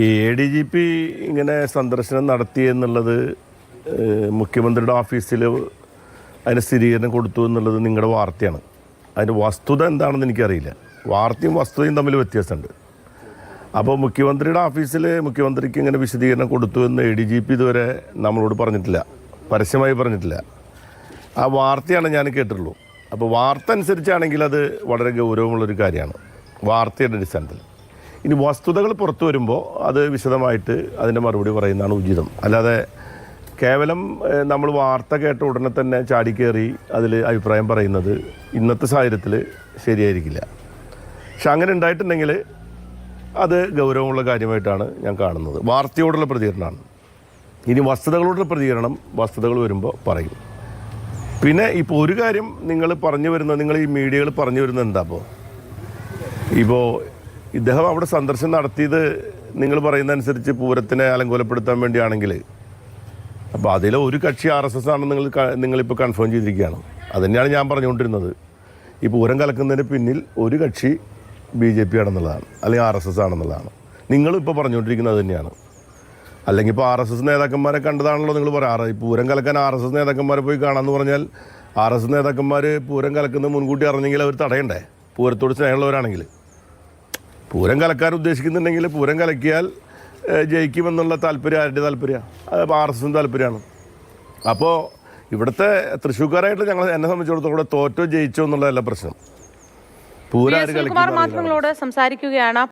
ഈ ADGP ഇങ്ങനെ സന്ദർശനം നടത്തി എന്നുള്ളത് മുഖ്യമന്ത്രിയുടെ ഓഫീസിൽ അതിന് സ്ഥിരീകരണം കൊടുത്തു എന്നുള്ളത് നിങ്ങളുടെ വാർത്തയാണ്. അതിൻ്റെ വസ്തുത എന്താണെന്ന് എനിക്കറിയില്ല. വാർത്തയും വസ്തുതയും തമ്മിൽ വ്യത്യാസമുണ്ട്. അപ്പോൾ മുഖ്യമന്ത്രിയുടെ ഓഫീസിൽ മുഖ്യമന്ത്രിക്ക് ഇങ്ങനെ വിശദീകരണം കൊടുത്തു എന്ന് ADGP ഇതുവരെ നമ്മളോട് പറഞ്ഞിട്ടില്ല, പരസ്യമായി പറഞ്ഞിട്ടില്ല. ആ വാർത്തയാണ് ഞാൻ കേട്ടിട്ടുള്ളൂ. അപ്പോൾ വാർത്ത അനുസരിച്ചാണെങ്കിൽ അത് വളരെ ഗൗരവമുള്ളൊരു കാര്യമാണ്, വാർത്തയുടെ അടിസ്ഥാനത്തിൽ. ഇനി വസ്തുതകൾ പുറത്തു വരുമ്പോൾ അത് വിശദമായിട്ട് അതിൻ്റെ മറുപടി പറയുന്നതാണ് ഉചിതം. അല്ലാതെ കേവലം നമ്മൾ വാർത്ത കേട്ട ഉടനെ തന്നെ ചാടിക്കയറി അതിൽ അഭിപ്രായം പറയുന്നത് ഇന്നത്തെ സാഹചര്യത്തിൽ ശരിയായിരിക്കില്ല. പക്ഷെ അങ്ങനെ ഉണ്ടായിട്ടുണ്ടെങ്കിൽ അത് ഗൗരവമുള്ള കാര്യമായിട്ടാണ് ഞാൻ കാണുന്നത്. വാർത്തയോടുള്ള പ്രതികരണമാണ്. ഇനി വസ്തുതകളോടുള്ള പ്രതികരണം വസ്തുതകൾ വരുമ്പോൾ പറയും. പിന്നെ ഇപ്പോൾ ഒരു കാര്യം നിങ്ങൾ ഈ മീഡിയകൾ പറഞ്ഞു വരുന്നത് എന്താ, ഇപ്പോൾ ഇദ്ദേഹം അവിടെ സന്ദർശനം നടത്തിയത് നിങ്ങൾ പറയുന്ന അനുസരിച്ച് പൂരത്തിനെ അലങ്കോലപ്പെടുത്താൻ വേണ്ടിയാണെങ്കിൽ, അപ്പോൾ അതിലെ ഒരു കക്ഷി RSS ആണെന്ന് നിങ്ങളിപ്പോൾ കൺഫേം ചെയ്തിരിക്കുകയാണ്. അതുതന്നെയാണ് ഞാൻ പറഞ്ഞുകൊണ്ടിരുന്നത്. ഈ പൂരം കലക്കുന്നതിന് പിന്നിൽ ഒരു കക്ഷി BJP ആണെന്നുള്ളതാണ്, അല്ലെങ്കിൽ RSS ആണെന്നുള്ളതാണ് നിങ്ങളിപ്പോൾ പറഞ്ഞുകൊണ്ടിരിക്കുന്നത്. തന്നെയാണ്. അല്ലെങ്കിൽ ഇപ്പോൾ RSS നേതാക്കന്മാരെ കണ്ടതാണല്ലോ നിങ്ങൾ പറയാറ്. ഈ പൂരം കലക്കാൻ RSS നേതാക്കന്മാരെ പോയി കാണാമെന്ന് പറഞ്ഞാൽ RSS നേതാക്കന്മാർ പൂരം കലക്കുന്നത് മുൻകൂട്ടി അറിഞ്ഞെങ്കിൽ അവർ തടയണ്ടേ? പൂരത്തോട് സ്നേഹമുള്ളവരാണെങ്കിൽ. പൂരം കലക്കാൻ ഉദ്ദേശിക്കുന്നുണ്ടെങ്കിൽ പൂരം കലക്കിയാൽ ജയിക്കുമെന്നുള്ള താല്പര്യം ആരുടെ താല്പര്യമാണ്? അത് RSSന്റെ താല്പര്യമാണ്. അപ്പോൾ ഇവിടുത്തെ തൃശ്ശൂർക്കാരായിട്ട് എന്നെ സംബന്ധിച്ചിടത്തോളം ഇവിടെ തോറ്റോ ജയിച്ചോ എന്നുള്ളതല്ല പ്രശ്നം. പൂരം മാധ്യമങ്ങളോട് സംസാരിക്കുകയാണ്.